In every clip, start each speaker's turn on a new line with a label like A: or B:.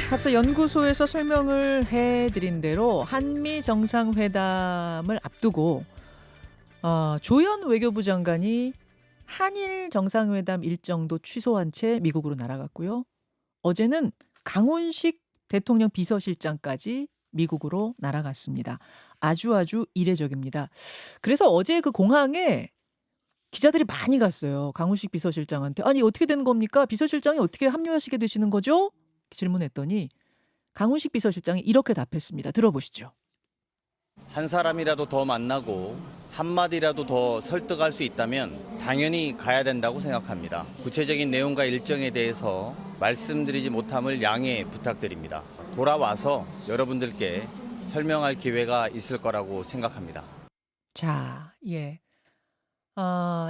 A: 앞서 연구소에서 설명을 해드린 대로 한미 정상회담을 앞두고 조현 외교부 장관이 한일 정상회담 일정도 취소한 채 미국으로 날아갔고요. 어제는 강훈식 대통령 비서실장까지 미국으로 날아갔습니다. 아주 이례적입니다. 그래서 어제 그 공항에 기자들이 많이 갔어요. 강훈식 비서실장한테. 아니 어떻게 된 겁니까? 비서실장이 어떻게 합류하시게 되시는 거죠? 질문했더니 강훈식 비서실장이 이렇게 답했습니다. 들어보시죠.
B: 한 사람이라도 더 만나고 한마디라도 더 설득할 수 있다면 당연히 가야 된다고 생각합니다. 구체적인 내용과 일정에 대해서 말씀드리지 못함을 양해 부탁드립니다. 돌아와서 여러분들께 설명할 기회가 있을 거라고 생각합니다.
A: 자, 예.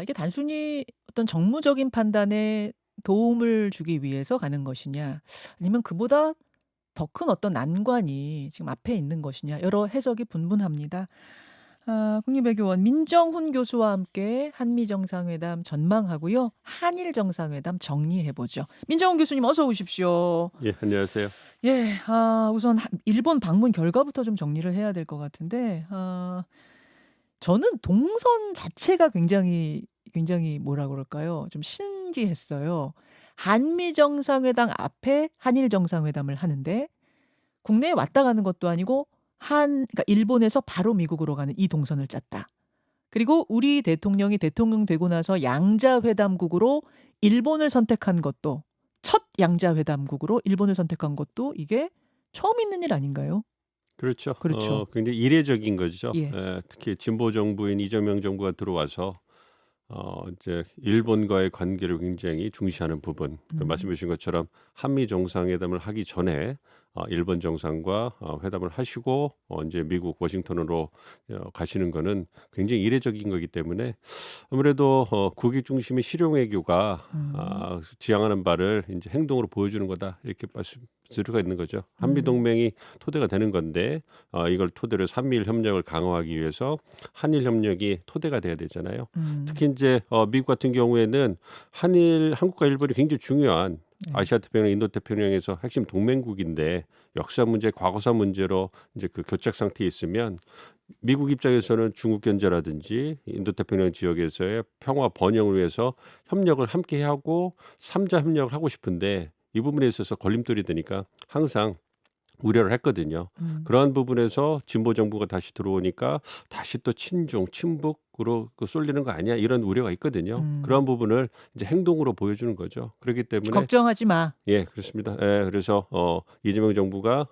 A: 이게 단순히 어떤 정무적인 판단에 도움을 주기 위해서 가는 것이냐, 아니면 그보다 더 큰 어떤 난관이 지금 앞에 있는 것이냐, 여러 해석이 분분합니다. 국립외교원 민정훈 교수와 함께 한미 정상회담 전망하고요. 한일 정상회담 정리해보죠. 민정훈 교수님 어서 오십시오.
C: 예, 안녕하세요.
A: 예, 우선 일본 방문 결과부터 좀 정리를 해야 될 것 같은데, 저는 동선 자체가 굉장히 뭐라 그럴까요? 좀 신기했어요. 한미 정상회담 앞에 한일 정상회담을 하는데 국내에 왔다 가는 것도 아니고 그러니까 일본에서 바로 미국으로 가는 이 동선을 짰다. 그리고 우리 대통령이 대통령 되고 나서 양자회담국으로 일본을 선택한 것도, 첫 양자회담국으로 일본을 선택한 것도 이게 처음 있는 일 아닌가요?
C: 그렇죠.
A: 그렇죠.
C: 굉장히 이례적인 거죠.
A: 예.
C: 특히 진보 정부인 이재명 정부가 들어와서 이제 일본과의 관계를 굉장히 중시하는 부분. 말씀해 주신 것처럼 한미 정상회담을 하기 전에 일본 정상과 회담을 하시고 이제 미국 워싱턴으로 가시는 거는 굉장히 이례적인 거기 때문에 아무래도 국익 중심의 실용 외교가 지향하는 바를 이제 행동으로 보여주는 거다 이렇게 말씀드릴 수가 있는 거죠. 한미 동맹이 토대가 되는 건데 이걸 토대로 해서 한미일 협력을 강화하기 위해서 한일 협력이 토대가 돼야 되잖아요. 특히 이제 미국 같은 경우에는 한국과 일본이 굉장히 중요한 아시아 태평양, 인도 태평양에서 핵심 동맹국인데 역사 문제, 과거사 문제로 이제 그 교착 상태에 있으면 미국 입장에서는 중국 견제라든지 인도 태평양 지역에서의 평화 번영을 위해서 협력을 함께 하고 3자 협력을 하고 싶은데 이 부분에 있어서 걸림돌이 되니까 항상 우려를 했거든요. 그러한 부분에서 진보 정부가 다시 들어오니까 다시 또 친중, 친북으로 쏠리는 거 아니야? 이런 우려가 있거든요. 그런 부분을 이제 행동으로 보여주는 거죠. 그렇기 때문에
A: 걱정하지 마.
C: 예, 그렇습니다. 예, 그래서 이재명 정부가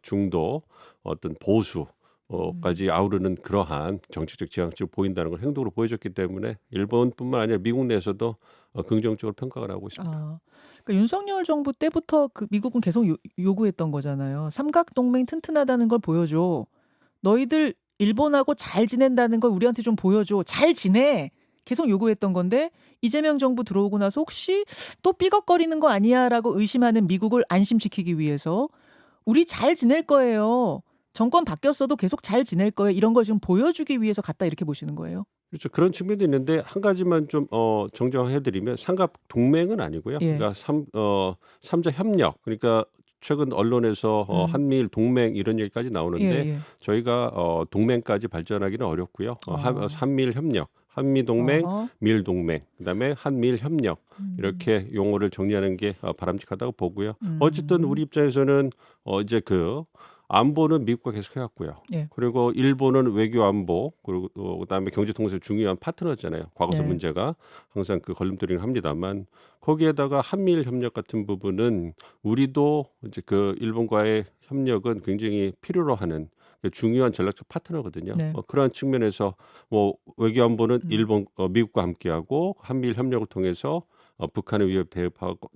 C: 중도 어떤 보수 까지 아우르는 그러한 정치적 지향점을 보인다는 걸 행동으로 보여줬기 때문에 일본뿐만 아니라 미국 내에서도 긍정적으로 평가가 나오고 있습니다.
A: 그러니까 윤석열 정부 때부터 그 미국은 계속 요구했던 거잖아요. 삼각 동맹 튼튼하다는 걸 보여줘. 너희들 일본하고 잘 지낸다는 걸 우리한테 좀 보여줘. 잘 지내. 계속 요구했던 건데 이재명 정부 들어오고 나서 혹시 또 삐걱거리는 거 아니야라고 의심하는 미국을 안심시키기 위해서 우리 잘 지낼 거예요. 정권 바뀌었어도 계속 잘 지낼 거예요. 이런 걸 지금 보여주기 위해서 갔다 이렇게 보시는 거예요.
C: 그렇죠. 그런 측면도 있는데 한 가지만 좀 정정해 드리면 삼각 동맹은 아니고요.
A: 예.
C: 그러니까 삼자 협력. 그러니까 최근 언론에서 한미일 동맹 이런 얘기까지 나오는데
A: 예.
C: 저희가 동맹까지 발전하기는 어렵고요. 한미일 협력, 한미 동맹,
A: 어허.
C: 미일 동맹, 그다음에 한미일 협력 이렇게 용어를 정리하는 게 바람직하다고 보고요. 어쨌든 우리 입장에서는 이제 그 안보는 미국과 계속 해왔고요.
A: 예.
C: 그리고 일본은 외교 안보 그리고 그다음에 경제 통합에서 중요한 파트너잖아요. 과거사
A: 네.
C: 문제가 항상 그 걸림돌이긴 합니다만 거기에다가 한미일 협력 같은 부분은 우리도 이제 그 일본과의 협력은 굉장히 필요로 하는 중요한 전략적 파트너거든요.
A: 네.
C: 그러한 측면에서 뭐 외교 안보는 미국과 함께하고 한미일 협력을 통해서 북한의 위협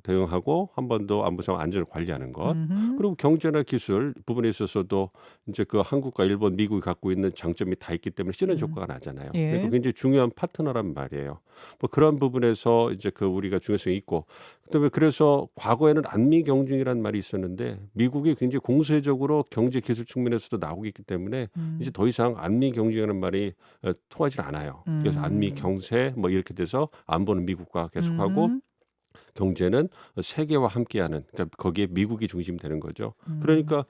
C: 대응하고 한 번 더 안보 상황 안전을 관리하는 것. 그리고 경제나 기술 부분에 있어서도 이제 그 한국과 일본, 미국이 갖고 있는 장점이 다 있기 때문에 시너지 효과가 나잖아요.
A: 예.
C: 그러니까 굉장히 중요한 파트너란 말이에요. 뭐 그런 부분에서 이제 그 우리가 중요성이 있고 그다음에 그래서 과거에는 안미 경중이라는 말이 있었는데 미국이 굉장히 공세적으로 경제 기술 측면에서도 나오고 있기 때문에 이제 더 이상 안미 경중이라는 말이 통하지 않아요. 그래서 안미 경세 뭐 이렇게 돼서 안보는 미국과 계속하고 경제는 세계와 함께하는 그러니까 거기에 미국이 중심이 되는 거죠.
A: 음.
C: 그러니까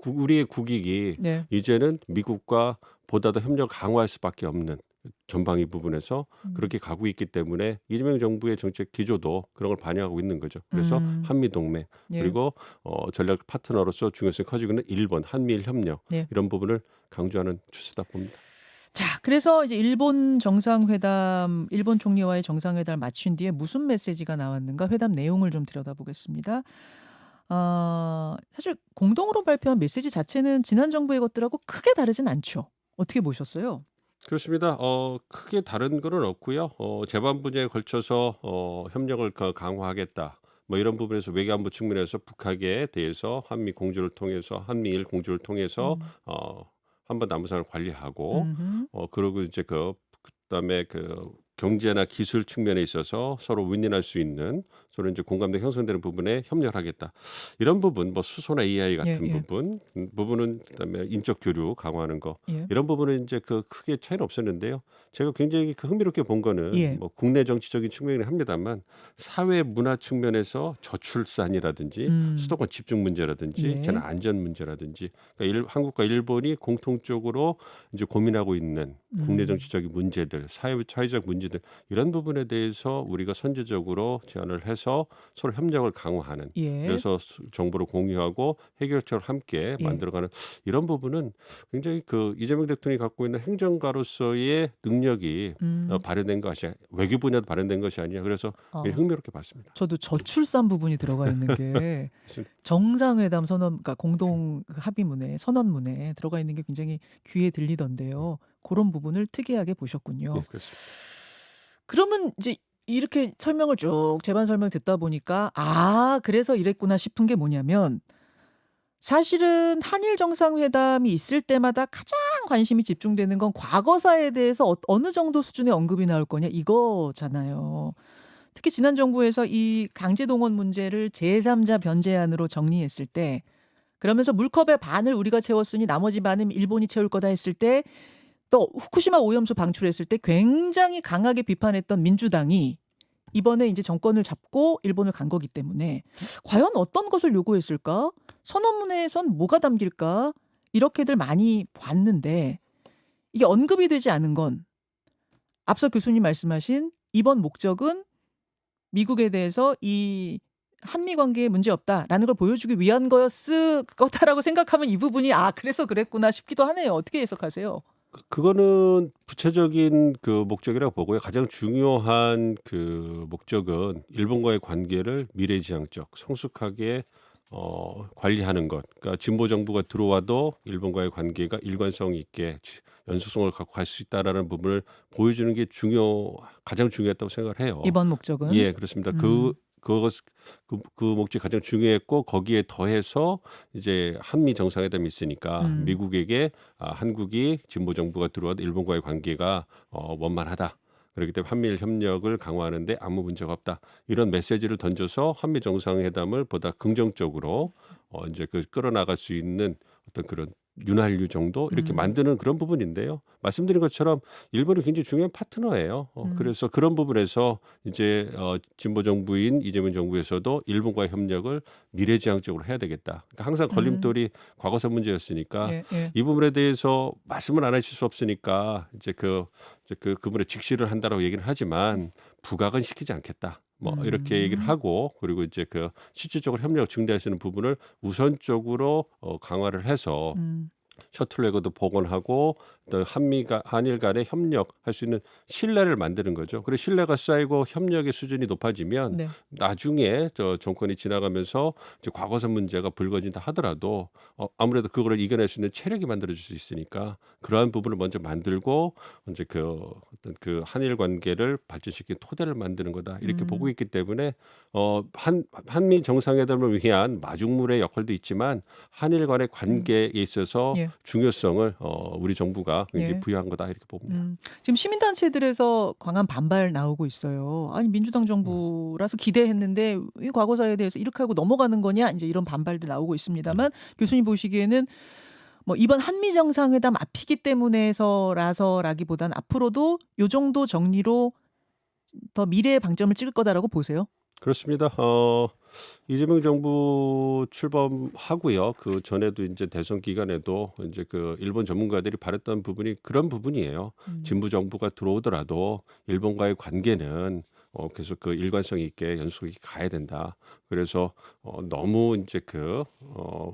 C: 우리의 국익이
A: 네.
C: 이제는 미국과 보다 더 협력을 강화할 수밖에 없는 전방위 부분에서
A: 음.
C: 그렇게 가고 있기 때문에 이재명 정부의 정책 기조도 그런 걸 반영하고 있는 거죠. 그래서 한미 동맹
A: 예.
C: 그리고 전략 파트너로서 중요성이 커지고 있는 일본, 한미일 협력
A: 예.
C: 이런 부분을 강조하는 추세다 봅니다.
A: 자, 그래서 이제 일본 정상회담, 일본 총리와의 정상회담을 마친 뒤에 무슨 메시지가 나왔는가 회담 내용을 좀 들여다보겠습니다. 사실 공동으로 발표한 메시지 자체는 지난 정부의 것들하고 크게 다르진 않죠. 어떻게 보셨어요?
C: 그렇습니다. 크게 다른 거는 없고요. 재반 분야에 걸쳐서 협력을 강화하겠다. 뭐 이런 부분에서 외교안보 측면에서 북핵에 대해서 한미 공조를 통해서 한미일 공조를 통해서 한번 남부산을 관리하고
A: 음흠.
C: 그리고 이제 그다음에 경제나 기술 측면에 있어서 서로 윈윈할 수 있는 서로 이제 공감대 형성되는 부분에 협력을 하겠다. 이런 부분, 뭐 수소나 AI 같은
A: 예.
C: 부분은 그다음에 인적 교류 강화하는 거
A: 예.
C: 이런 부분은 이제 크게 차이는 없었는데요. 제가 굉장히 흥미롭게 본 거는
A: 예.
C: 뭐 국내 정치적인 측면이긴 합니다만 사회 문화 측면에서 저출산이라든지 수도권 집중 문제라든지
A: 예.
C: 재난 안전 문제라든지 그러니까 한국과 일본이 공통적으로 이제 고민하고 있는 국내 정치적인 문제들, 사회적 문제들 이런 부분에 대해서 우리가 선제적으로 제안을 해서 서로 협력을 강화하는
A: 예.
C: 그래서 정보를 공유하고 해결책을 함께
A: 예.
C: 만들어가는 이런 부분은 굉장히 이재명 대통령이 갖고 있는 행정가로서의 능력이 발현된 것이 외교 분야도 발현된 것이 아니냐 그래서 흥미롭게 봤습니다.
A: 저도 저출산 부분이 들어가 있는 게
C: 맞습니다.
A: 정상회담 선언, 그러니까 공동 합의문에 선언문에 들어가 있는 게 굉장히 귀에 들리던데요. 그런 부분을 특이하게 보셨군요.
C: 네, 그렇습니다.
A: 그러면 이제 이렇게 설명을 쭉 재반 설명 듣다 보니까 그래서 이랬구나 싶은 게 뭐냐면 사실은 한일 정상회담이 있을 때마다 가장 관심이 집중되는 건 과거사에 대해서 어느 정도 수준의 언급이 나올 거냐 이거잖아요. 특히 지난 정부에서 이 강제동원 문제를 제3자 변제안으로 정리했을 때 그러면서 물컵의 반을 우리가 채웠으니 나머지 반은 일본이 채울 거다 했을 때 또 후쿠시마 오염수 방출했을 때 굉장히 강하게 비판했던 민주당이 이번에 이제 정권을 잡고 일본을 간 거기 때문에 과연 어떤 것을 요구했을까? 선언문에선 뭐가 담길까? 이렇게들 많이 봤는데 이게 언급이 되지 않은 건 앞서 교수님 말씀하신 이번 목적은 미국에 대해서 이 한미 관계에 문제 없다라는 걸 보여주기 위한 거였을 거다라고 생각하면 이 부분이 그래서 그랬구나 싶기도 하네요. 어떻게 해석하세요?
C: 그거는 구체적인 목적이라고 보고요. 가장 중요한 목적은 일본과의 관계를 미래지향적, 성숙하게 관리하는 것. 그러니까 진보 정부가 들어와도 일본과의 관계가 일관성 있게 연속성을 갖고 갈 수 있다라는 부분을 보여주는 게 가장 중요했다고 생각을 해요.
A: 이번 목적은?
C: 예, 그렇습니다. 그 목적이 가장 중요했고 거기에 더해서 이제 한미 정상회담이 있으니까 미국에게 한국이 진보 정부가 들어와도 일본과의 관계가 원만하다. 그렇기 때문에 한미일 협력을 강화하는데 아무 문제가 없다. 이런 메시지를 던져서 한미 정상회담을 보다 긍정적으로 이제 끌어나갈 수 있는 어떤 그런 윤활유 정도 이렇게 만드는 그런 부분인데요. 말씀드린 것처럼 일본이 굉장히 중요한 파트너예요. 그래서 그런 부분에서 이제 진보 정부인 이재명 정부에서도 일본과의 협력을 미래지향적으로 해야 되겠다. 그러니까 항상 걸림돌이 과거사 문제였으니까
A: 예, 예.
C: 이 부분에 대해서 말씀을 안 하실 수 없으니까 이제 그분의 직시를 한다라고 얘기를 하지만 부각은 시키지 않겠다. 뭐 이렇게 얘기를 하고 그리고 이제 실질적으로 협력을 증대할 수 있는 부분을 우선적으로 강화를 해서 셔틀 외교도 복원하고 또 한일 간의 협력할 수 있는 신뢰를 만드는 거죠. 그리고 신뢰가 쌓이고 협력의 수준이 높아지면
A: 네.
C: 나중에 정권이 지나가면서 이제 과거사 문제가 불거진다 하더라도 아무래도 그거를 이겨낼 수 있는 체력이 만들어질 수 있으니까 그러한 부분을 먼저 만들고 이제 어떤 한일 관계를 발전시키는 토대를 만드는 거다 이렇게 보고 있기 때문에 한미 정상회담을 위한 마중물의 역할도 있지만 한일 간의 관계에 있어서
A: 예.
C: 중요성을 우리 정부가 굉장히
A: 예.
C: 부여한 거다 이렇게 봅니다.
A: 지금 시민단체들에서 강한 반발 나오고 있어요. 아니 민주당 정부라서 기대했는데 이 과거사에 대해서 이렇게 하고 넘어가는 거냐 이제 이런 반발들 나오고 있습니다만 교수님 보시기에는 뭐 이번 한미 정상회담 앞이기 때문에서라기보단 앞으로도 요 정도 정리로 더 미래의 방점을 찍을 거다라고 보세요?
C: 그렇습니다. 이재명 정부 출범하고요. 그 전에도 이제 대선 기간에도 이제 그 일본 전문가들이 바랬던 부분이 그런 부분이에요. 진보 정부가 들어오더라도 일본과의 관계는 계속 그 일관성 있게 연속히 가야 된다. 그래서 너무 이제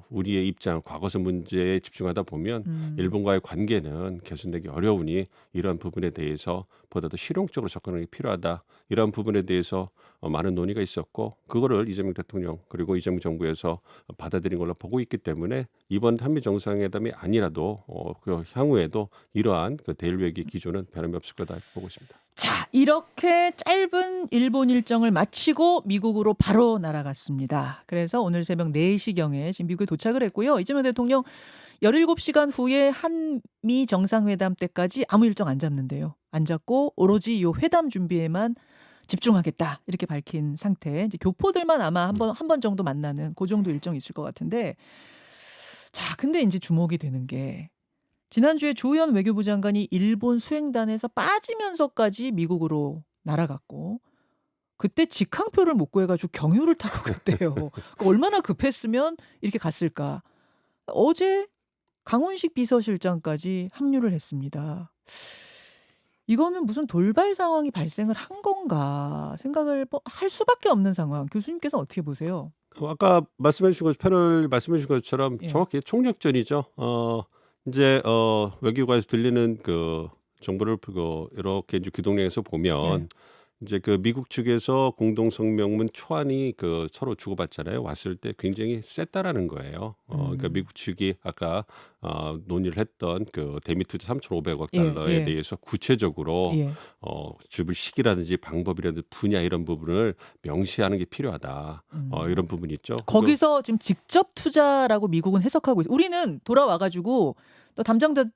C: 우리의 입장, 과거사 문제에 집중하다 보면 일본과의 관계는 개선되기 어려우니 이러한 부분에 대해서 보다 더 실용적으로 접근하는 게 필요하다. 이러한 부분에 대해서 많은 논의가 있었고 그거를 이재명 대통령 그리고 이재명 정부에서 받아들인 걸로 보고 있기 때문에 이번 한미 정상회담이 아니라도 그 향후에도 이러한 그 대일 외교 기조는 변함이 없을 거다 이렇게 보고 있습니다.
A: 자, 이렇게 짧은 일본 일정을 마치고 미국으로 바로 날아갔습니다. 그래서 오늘 새벽 4시경에 지금 미국에 도착을 했고요. 이재명 대통령 17시간 후에 한미 정상회담 때까지 아무 일정 안 잡는데요. 안 잡고 오로지 이 회담 준비에만 집중하겠다 이렇게 밝힌 상태. 이제 교포들만 아마 한 번 정도 만나는 그 정도 일정이 있을 것 같은데, 자, 근데 이제 주목이 되는 게 지난주에 조현 외교부 장관이 일본 수행단에서 빠지면서까지 미국으로 날아갔고 그때 직항표를 못 구해가지고 경유를 타고 갔대요. 그러니까 얼마나 급했으면 이렇게 갔을까. 어제 강훈식 비서실장까지 합류를 했습니다. 이거는 무슨 돌발 상황이 발생을 한 건가 생각을 할 수밖에 없는 상황. 교수님께서 어떻게 보세요?
C: 아까 말씀해 주신 것 패널 말씀해 주신 것처럼
A: 예.
C: 정확히 총력전이죠. 이제 외교관에서 들리는 그 정보를 이렇게 이제 귀동량에서 보면
A: 예.
C: 이제 그 미국 측에서 공동 성명문 초안이 그 서로 주고받잖아요. 왔을 때 굉장히 셌다라는 거예요. 그러니까 미국 측이 아까 논의를 했던 그 대미 투자 3,500억
A: 예,
C: 달러에
A: 예.
C: 대해서 구체적으로
A: 예.
C: 주불 시기라든지 방법이라든지 분야 이런 부분을 명시하는 게 필요하다. 이런 부분이 있죠.
A: 거기서 지금 직접 투자라고 미국은 해석하고 있어요. 우리는 돌아와가지고 또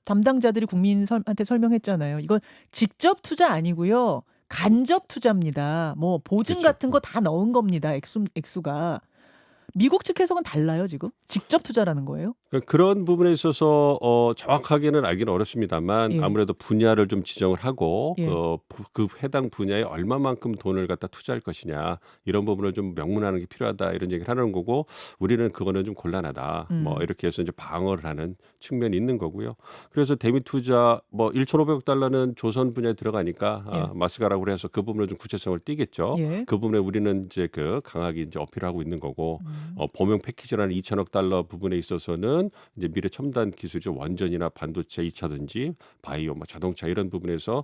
A: 담당자들이 국민한테 설명했잖아요. 이건 직접 투자 아니고요. 간접 투자입니다. 뭐 보증
C: 그렇죠.
A: 같은 거 다 넣은 겁니다. 액수가. 미국 측 해석은 달라요, 지금? 직접 투자라는 거예요?
C: 그러니까 그런 부분에 있어서 정확하게는 알기는 어렵습니다만
A: 예.
C: 아무래도 분야를 좀 지정을 하고
A: 예.
C: 그 해당 분야에 얼마만큼 돈을 갖다 투자할 것이냐 이런 부분을 좀 명문하는 게 필요하다 이런 얘기를 하는 거고 우리는 그거는 좀 곤란하다. 뭐 이렇게 해서 이제 방어를 하는 측면이 있는 거고요. 그래서 대미 투자 뭐 1,500억 달러는 조선 분야에 들어가니까
A: 예.
C: 마스가라고 해서 그 부분을 좀 구체성을 띠겠죠.
A: 예.
C: 그 부분에 우리는 이제 강하게 이제 어필하고 있는 거고 범용 패키지라는 2천억 달러 부분에 있어서는 이제 미래 첨단 기술이죠. 원전이나 반도체 2차든지 바이오, 뭐 자동차 이런 부분에서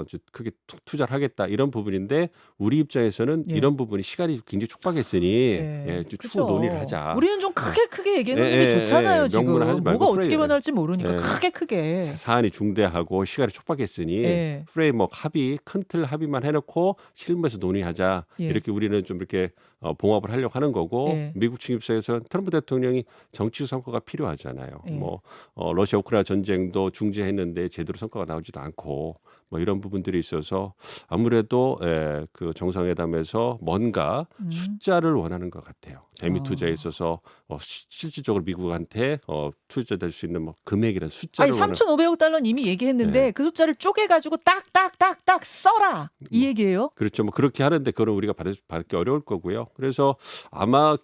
C: 이제 크게 투자를 하겠다 이런 부분인데 우리 입장에서는
A: 예.
C: 이런 부분이 시간이 굉장히 촉박했으니
A: 예.
C: 이제 추후
A: 그죠.
C: 논의를 하자.
A: 우리는 좀 크게 얘기해놓는
C: 예,
A: 게
C: 예,
A: 좋잖아요,
C: 예.
A: 지금.
C: 명문화하지 말고
A: 뭐가 어떻게
C: 프레임.
A: 변할지 모르니까
C: 예.
A: 크게.
C: 사안이 중대하고 시간이 촉박했으니
A: 예.
C: 프레임워크 합의, 큰 틀 합의만 해놓고 실무에서 논의하자.
A: 예.
C: 이렇게 우리는 좀 이렇게 봉합을 하려고 하는 거고
A: 예.
C: 미국 측 입장에서 트럼프 대통령이 정치 성과가 필요하잖아요.
A: 예.
C: 뭐 러시아 우크라이나 전쟁도 중지했는데 제대로 성과가 나오지도 않고 뭐 이런 부분들이 있어서 아무래도 그 정상회담에서 뭔가 숫자를 원하는 것 같아요. 대미 투자에 있어서 실질적으로 미국한테 투자될 수 있는 뭐 금액이란 숫자를
A: 아니 3,500억 달러는 이미 얘기했는데
C: 네.
A: 그 숫자를 쪼개가지고 딱딱딱딱 써라 이 얘기예요?
C: 그렇죠. 뭐 그렇게 하는데 그거는 우리가 받기 어려울 거고요. 그래서 아마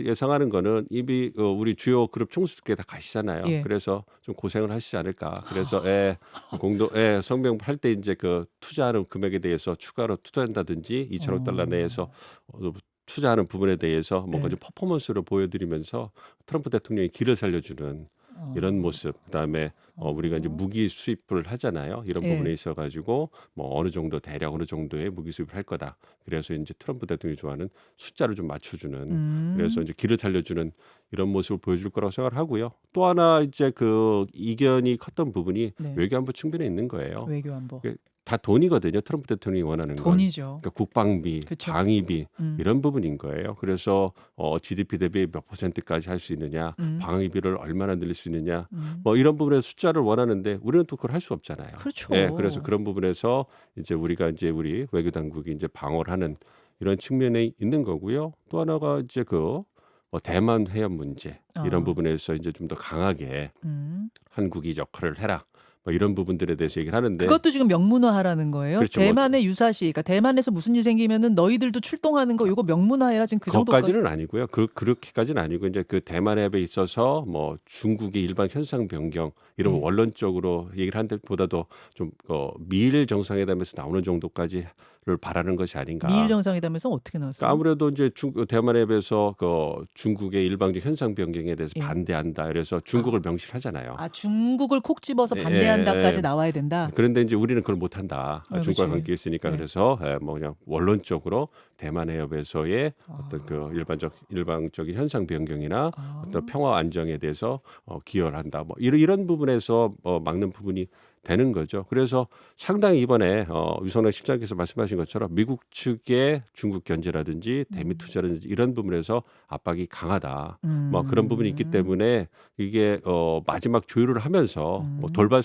C: 예상하는 거는 이미 우리 주요 그룹 총수들께 다 가시잖아요.
A: 예.
C: 그래서 좀 고생을 하시지 않을까. 그래서 성명 할 때 이제 그 투자하는 금액에 대해서 추가로 투자한다든지 2천억 달러 내에서 투자하는 부분에 대해서 뭔가
A: 예.
C: 좀 퍼포먼스를 보여드리면서 트럼프 대통령이 길을 살려주는 이런 모습. 그다음에 우리가 이제 무기 수입을 하잖아요. 이런
A: 예.
C: 부분에 있어 가지고 뭐 어느 정도 대략 어느 정도의 무기 수입을 할 거다. 그래서 이제 트럼프 대통령이 좋아하는 숫자를 좀 맞춰주는. 그래서 이제 길을 살려주는 이런 모습을 보여줄 거라고 생각을 하고요. 또 하나 이제 그 이견이 컸던 부분이
A: 네.
C: 외교안보 측면에 있는 거예요.
A: 외교안보.
C: 다 돈이거든요. 트럼프 대통령이 원하는 건.
A: 돈이죠.
C: 그러니까 국방비,
A: 그쵸.
C: 방위비
A: 음.
C: 이런 부분인 거예요. 그래서 GDP 대비 몇 %까지 할 수 있느냐, 방위비를 얼마나 늘릴 수 있느냐, 뭐 이런 부분에 숫자를 원하는데 우리는 또 그걸 할 수 없잖아요.
A: 그렇죠.
C: 예, 그래서 그런 부분에서 이제 우리가 이제 우리 외교 당국이 이제 방어를 하는 이런 측면에 있는 거고요. 또 하나가 이제 대만 해협 문제 이런 부분에서 이제 좀 더 강하게 한국이 역할을 해라. 뭐 이런 부분들에 대해서 얘기를 하는데
A: 그것도 지금 명문화하라는 거예요.
C: 그렇죠.
A: 대만의 유사시, 그러니까 대만에서 무슨 일 생기면은 너희들도 출동하는 거 이거 명문화해라 지금 그 정도까지.
C: 그것까지는 아니고요. 그렇게까지는 아니고 이제 그 대만 앱에 있어서 뭐 중국의 일반 현상 변경 이런
A: 예.
C: 원론적으로 얘기를 한 데보다도 좀 미일 정상회담에서 나오는 정도까지를 바라는 것이 아닌가.
A: 미일 정상회담에서 어떻게
C: 그러니까
A: 나왔어요?
C: 아무래도 이제 대만 앱에서 중국의 일방적 현상 변경에 대해서
A: 예.
C: 반대한다. 그래서 중국을 명시하잖아요.
A: 아, 중국을 콕 집어서
C: 예,
A: 반대한다까지
C: 예.
A: 나와야 된다.
C: 그런데 이제 우리는 그걸 못한다. 중국과
A: 그치.
C: 관계 있으니까
A: 네.
C: 그래서 뭐 그냥 원론적으로 대만 해협에서의 어떤
A: 아.
C: 그 일방적인 현상 변경이나
A: 아.
C: 어떤 평화 안정에 대해서 기여를 한다. 뭐 이런 부분에서 막는 부분이 되는 거죠. 그래서 상당히 이번에 유성락 실장께서 말씀하신 것처럼 미국 측의 중국 견제라든지 대미 투자라든지 이런 부분에서 압박이 강하다. 뭐 그런 부분이 있기 때문에 이게 마지막 조율을 하면서 뭐 돌발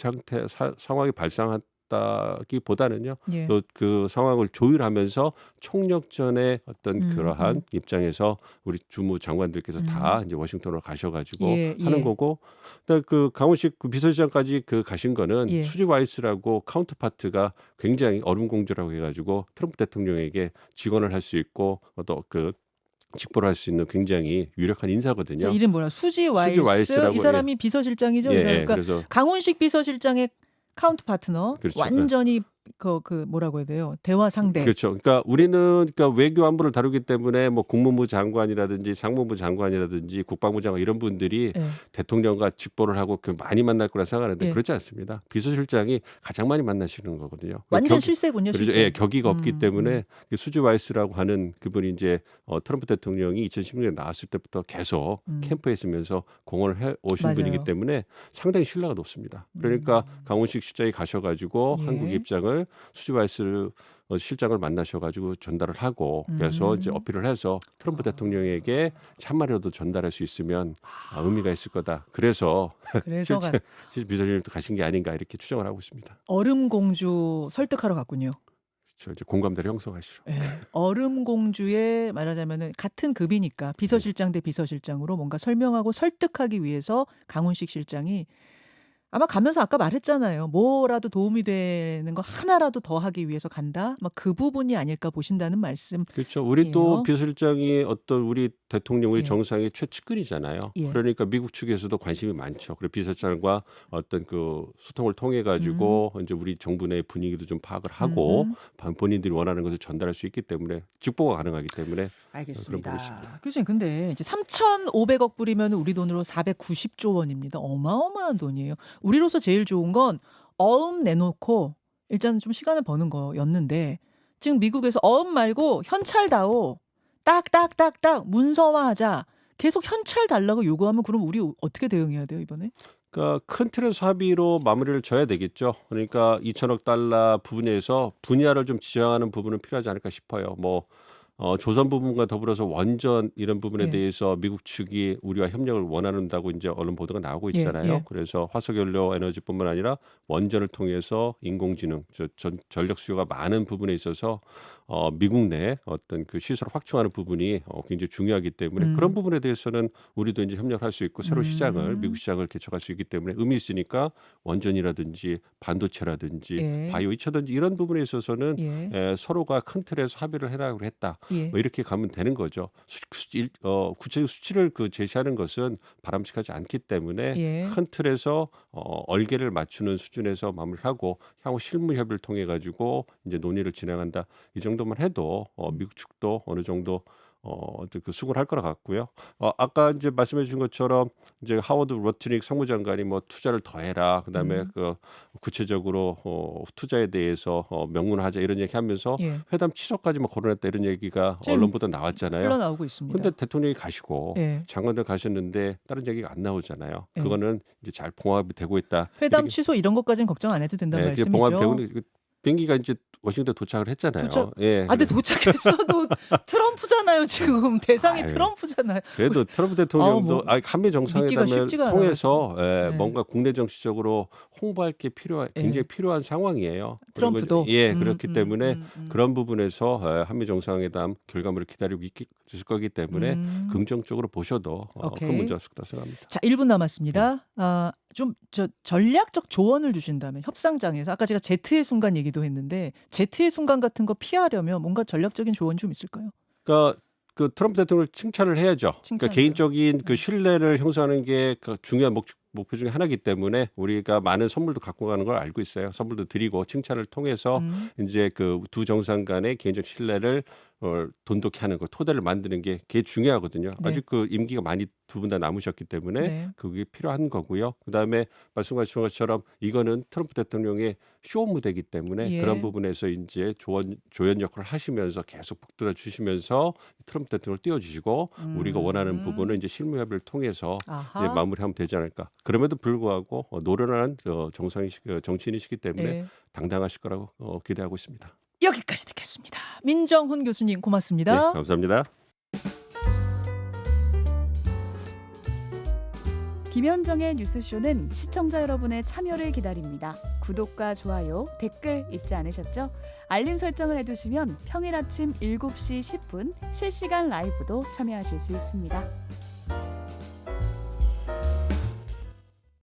C: 상황이 발생했다기보다는요.
A: 예.
C: 또 그 상황을 조율하면서 총력전의 어떤 그러한 입장에서 우리 주무 장관들께서 다 이제 워싱턴으로 가셔가지고
A: 예,
C: 하는
A: 예.
C: 거고, 그다음에 그 강훈식 그 비서실장까지 그 가신 거는
A: 예.
C: 수지 와이스라고 카운터파트가 굉장히 얼음공주라고 해가지고 트럼프 대통령에게 직언을 할 수 있고 또 그 직보를 할 수 있는 굉장히 유력한 인사거든요.
A: 자, 이름 뭐야? 수지 와이스.
C: 와이스라고,
A: 이 사람이 비서실장이죠.
C: 예,
A: 그러니까
C: 그래서
A: 강훈식 비서실장의 카운트 파트너.
C: 그렇죠.
A: 완전히 그 뭐라고 해야 돼요? 대화 상대.
C: 그렇죠. 그러니까 우리는 외교 안보를 다루기 때문에 뭐 국무부 장관이라든지 상무부 장관이라든지 국방부 장관 이런 분들이
A: 예.
C: 대통령과 직보를 하고 많이 만날 거라 생각하는데
A: 예.
C: 그렇지 않습니다. 비서실장이 가장 많이 만나시는 거거든요.
A: 완전 실세군요,
C: 그렇죠.
A: 실세.
C: 예, 격의가 없기 때문에 수지 와이스라고 하는 그분이 이제 트럼프 대통령이 2016년에 나왔을 때부터 계속 캠프에 있으면서 공헌을 해 오신
A: 맞아요.
C: 분이기 때문에 상당히 신뢰가 높습니다. 그러니까 강훈식 실장이 가셔가지고
A: 예.
C: 한국의 입장을 수지 와이스 실장을 만나셔가지고 전달을 하고 그래서 이제 어필을 해서 트럼프 대통령에게 한마디라도 전달할 수 있으면 의미가 있을 거다. 그래서
A: 그래서
C: 실제 비서실장도 가신 게 아닌가 이렇게 추정을 하고 있습니다.
A: 얼음공주 설득하러 갔군요.
C: 그렇죠. 이제 공감대를 형성하시죠.
A: 예. 얼음공주의 말하자면은 같은 급이니까 비서실장 대 비서실장으로 뭔가 설명하고 설득하기 위해서 강훈식 실장이 아마 가면서 아까 말했잖아요. 뭐라도 도움이 되는 거 하나라도 더 하기 위해서 간다. 막 그 부분이 아닐까 보신다는 말씀.
C: 그렇죠. 우리 또
A: 예요.
C: 비서실장이 어떤 우리 대통령, 우리
A: 예.
C: 정상의 최측근이잖아요.
A: 예.
C: 그러니까 미국 측에서도 관심이 많죠. 그리고 비서실장과 어떤 그 소통을 통해 가지고 이제 우리 정부 내 분위기도 좀 파악을 하고 본인들이 원하는 것을 전달할 수 있기 때문에 직보가 가능하기 때문에 그런 부분이 있습니다.
A: 교수님, 근데 이제 3,500억 불이면 우리 돈으로 490조 원입니다. 어마어마한 돈이에요. 우리로서 제일 좋은 건 어음 내놓고 일단 좀 시간을 버는 거였는데 지금 미국에서 어음 말고 현찰다오 딱딱딱딱 문서화하자 계속 현찰 달라고 요구하면 그럼 우리 어떻게 대응해야 돼요 이번에?
C: 그러니까 큰 틀에서 합의로 마무리를 져야 되겠죠. 그러니까 2천억 달러 부분에서 분야를 좀 지정하는 부분은 필요하지 않을까 싶어요. 뭐 조선 부분과 더불어서 원전 이런 부분에
A: 예.
C: 대해서 미국 측이 우리와 협력을 원한다고 이제 언론 보도가 나오고
A: 예,
C: 있잖아요.
A: 예.
C: 그래서 화석연료 에너지뿐만 아니라 원전을 통해서 인공지능, 전력 수요가 많은 부분에 있어서 미국 내 어떤 그 시설을 확충하는 부분이 굉장히 중요하기 때문에 그런 부분에 대해서는 우리도 이제 협력할 수 있고 새로 시장을 미국 시장을 개척할 수 있기 때문에 의미 있으니까 원전이라든지 반도체라든지
A: 예.
C: 바이오 이차든지 이런 부분에 있어서는
A: 예.
C: 서로가 큰 틀에서 합의를 해라고 했다.
A: 예.
C: 뭐 이렇게 가면 되는 거죠. 구체적 수치를 제시하는 것은 바람직하지 않기 때문에
A: 예.
C: 큰 틀에서 얼개를 맞추는 수준에서 마무리하고 향후 실무 협의를 통해 가지고 이제 논의를 진행한다. 이 정도만 해도 미국 측도 어느 정도 그 수긍을 할 거라 같고요. 아까 이제 말씀해 주신 것처럼 이제 하워드 로트닉 상무장관이 뭐 투자를 더해라. 그다음에 그 구체적으로 투자에 대해서 명문화하자 이런 얘기하면서
A: 예.
C: 회담 취소까지 뭐 거론했다 이런 얘기가
A: 지금
C: 언론보다 나왔잖아요.
A: 흘러나오고 있습니다.
C: 근데 대통령이 가시고
A: 예.
C: 장관들 가셨는데 다른 얘기가 안 나오잖아요.
A: 예.
C: 그거는 이제 잘 봉합이 되고 있다.
A: 회담
C: 이렇게,
A: 취소 이런 것까지는 걱정 안 해도 된다는
C: 그게 봉합이
A: 말씀이죠.
C: 되고 있는- 비행기가 이제 워싱턴 도착을 했잖아요. 예.
A: 근데 도착했어도 트럼프잖아요. 지금 대상이
C: 아유.
A: 트럼프잖아요.
C: 그래도 트럼프 대통령도 한미
A: 믿기가
C: 정상회담을
A: 쉽지가
C: 통해서
A: 네.
C: 뭔가 국내 정치적으로 홍보할 게 굉장히 필요한 상황이에요. 그리고
A: 트럼프도.
C: 그렇기 때문에 그런 부분에서 한미 정상회담 결과물을 기다리고 있을 거기 때문에 긍정적으로 보셔도
A: 오케이.
C: 큰 문제 없을 거다 생각합니다.
A: 자, 1분 남았습니다. 좀 전략적 조언을 주신다면 협상장에서 아까 제가 Z의 순간 얘기도 했는데 Z의 순간 같은 거 피하려면 뭔가 전략적인 조언 좀 있을까요?
C: 그러니까 그 트럼프 대통령을 칭찬을 해야죠. 그러니까
A: 칭찬이요.
C: 개인적인 그 신뢰를 형성하는 게 그 중요한 목표 중에 하나이기 때문에 우리가 많은 선물도 갖고 가는 걸 알고 있어요. 선물도 드리고 칭찬을 통해서 이제 그 두 정상 간의 개인적 신뢰를 돈독히 하는 거, 토대를 만드는 게 중요하거든요.
A: 네.
C: 아직 그 임기가 많이 두 분 다 남으셨기 때문에
A: 네.
C: 그게 필요한 거고요. 그다음에 말씀하신 것처럼 이거는 트럼프 대통령의 쇼 무대이기 때문에
A: 예.
C: 그런 부분에서 이제 조연 역할을 하시면서 계속 북돋아 주시면서 트럼프 대통령을 띄워주시고 우리가 원하는 부분은 이제 실무 협의를 통해서 이제
A: 아하.
C: 마무리하면 되지 않을까. 그럼에도 불구하고 노련한 정치인이시기 때문에
A: 예.
C: 당당하실 거라고 기대하고 있습니다.
A: 여기까지 듣겠습니다. 민정훈 교수님
C: 네,
A: 고맙습니다.
C: 감사합니다.
D: 김현정의 뉴스쇼는 시청자 여러분의 참여를 기다립니다. 구독과 좋아요, 댓글 잊지 않으셨죠? 알림 설정을 해두시면 평일 아침 7시 10분 실시간 라이브도 참여하실 수 있습니다.